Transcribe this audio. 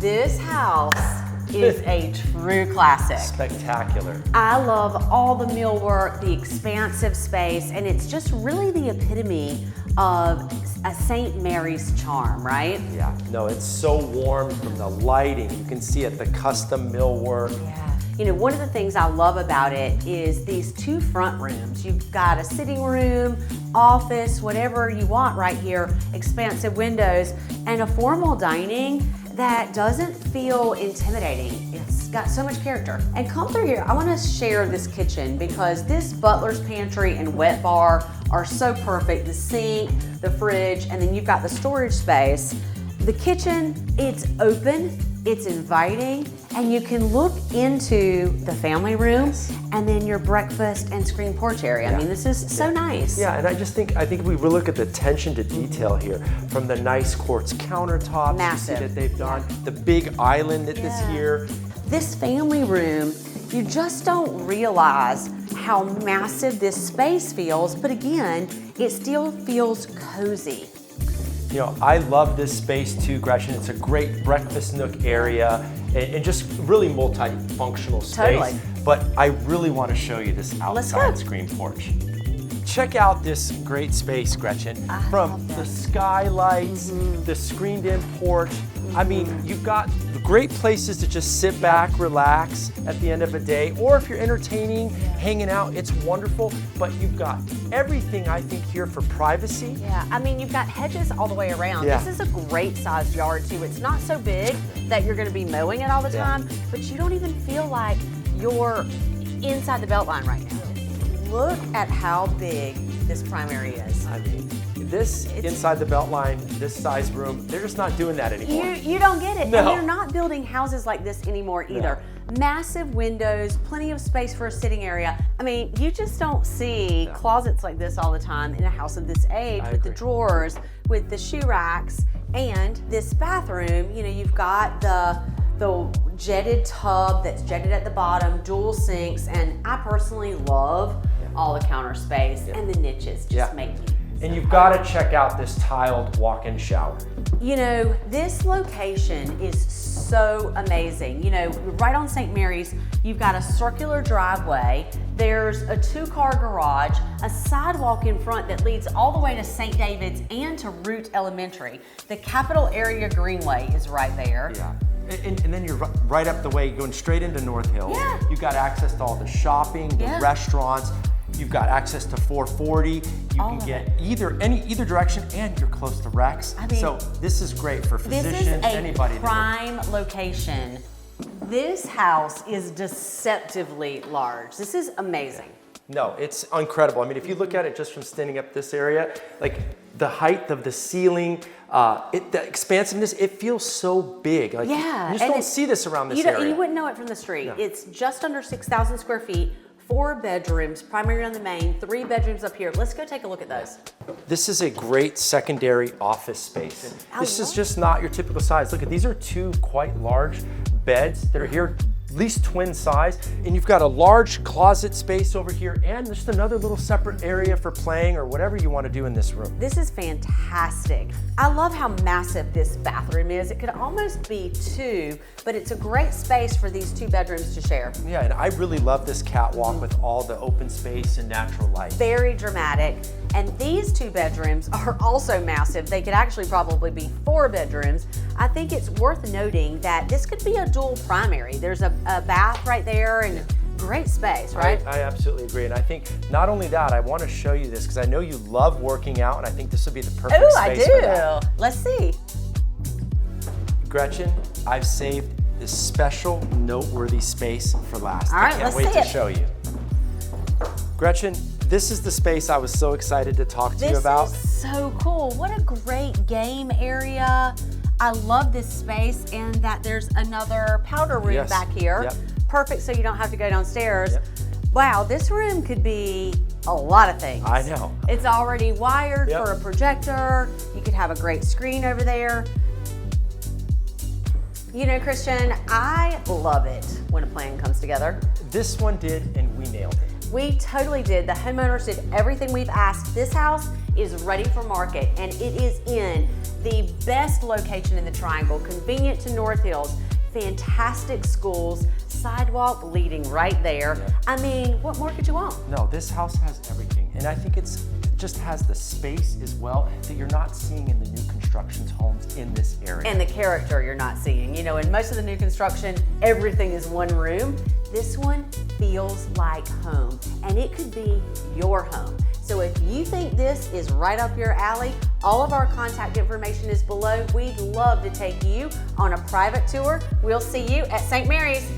This house is a true classic. Spectacular. I love all the millwork, the expansive space, and it's just really the epitome of a St. Mary's charm, right? Yeah, no, it's so warm from the lighting. You can see it, the custom millwork. Yeah. You know, one of the things I love about it is these two front rooms. You've got a sitting room, office, whatever you want right here, expansive windows, and a formal dining that doesn't feel intimidating. It's got so much character. And come through here, I wanna share this kitchen because this butler's pantry and wet bar are so perfect. The sink, the fridge, and then you've got the storage space. The kitchen, it's open, it's inviting, and you can look into the family room and then your breakfast and screen porch area. I mean, this is so nice. Yeah, and I think if we look at the attention to detail here, from the nice quartz countertops Massive. you see that they've done, the big island that is here. This family room, you just don't realize how massive this space feels, but again, it still feels cozy. You know, I love this space too, Gretchen. It's a great breakfast nook area and just really multifunctional space. Totally. But I really want to show you this outside screen porch. Check out this great space, Gretchen. From the skylights, the screened in porch. I mean, you've got great places to just sit back, relax at the end of a day, or if you're entertaining, hanging out, it's wonderful. But you've got everything, I think, here for privacy. Yeah, I mean, you've got hedges all the way around. Yeah. This is a great sized yard too. It's not so big that you're gonna be mowing it all the time, but you don't even feel like you're inside the Beltline right now. Look at how big this primary is. I mean, this inside the Beltline, this size room, they're just not doing that anymore. You don't get it. No. And they're not building houses like this anymore either. Massive windows, plenty of space for a sitting area. I mean, you just don't see closets like this all the time in a house of this age with the drawers, with the shoe racks, and this bathroom. You know, you've got the jetted tub that's jetted at the bottom, dual sinks, and I personally love all the counter space and the niches just make me. And you've got to check out this tiled walk-in shower. You know, this location is so amazing. You know, right on St. Mary's, you've got a circular driveway. There's a 2-car garage, a sidewalk in front that leads all the way to St. David's and to Root Elementary. The Capital Area Greenway is right there. Yeah. And then you're right up the way, going straight into North Hills. Yeah. You've got access to all the shopping, the restaurants. You've got access to 440. You can get either direction, and you're close to Rex. I mean, so this is great for physicians, anybody. This is a prime location. This house is deceptively large. This is amazing. No, it's incredible. I mean, if you look at it just from standing up this area, like the height of the ceiling, the expansiveness, it feels so big. Like, you just don't see this around this area. You wouldn't know it from the street. No. It's just under 6,000 square feet, 4 bedrooms, primary on the main, 3 bedrooms up here. Let's go take a look at those. This is a great secondary office space. This is just not your typical size. Look at these are 2 quite large beds that are here, at least twin size, and you've got a large closet space over here and just another little separate area for playing or whatever you want to do in this room. This is fantastic. I love how massive this bathroom is. It could almost be 2, but it's a great space for these 2 bedrooms to share. Yeah, and I really love this catwalk with all the open space and natural light. Very dramatic. And these 2 bedrooms are also massive. They could actually probably be 4 bedrooms. I think it's worth noting that this could be a dual primary. There's a bath right there and great space, right? I absolutely agree. And I think not only that, I want to show you this because I know you love working out, and I think this would be the perfect space for that. I do. Let's see. Gretchen, I've saved this special noteworthy space for last. All right, I can't wait to show you. Gretchen, this is the space I was so excited to talk to you about. This is so cool. What a great game area. I love this space and that there's another powder room back here. Perfect, so you don't have to go downstairs. Wow, this room could be a lot of things. I know. It's already wired for a projector. You could have a great screen over there. You know, Christian, I love it when a plan comes together. This one did, and we nailed it. We totally did. The homeowners did everything we've asked. This house is ready for market, and it is in the best location in the Triangle, convenient to North Hills, fantastic schools, sidewalk leading right there. Yeah. I mean, what more could you want? No, this house has everything, and I think it just has the space as well that you're not seeing in the new construction homes in this area. And the character you're not seeing. You know, in most of the new construction, everything is one room. This one feels like home, and it could be your home. So if you think this is right up your alley, all of our contact information is below. We'd love to take you on a private tour. We'll see you at St. Mary's.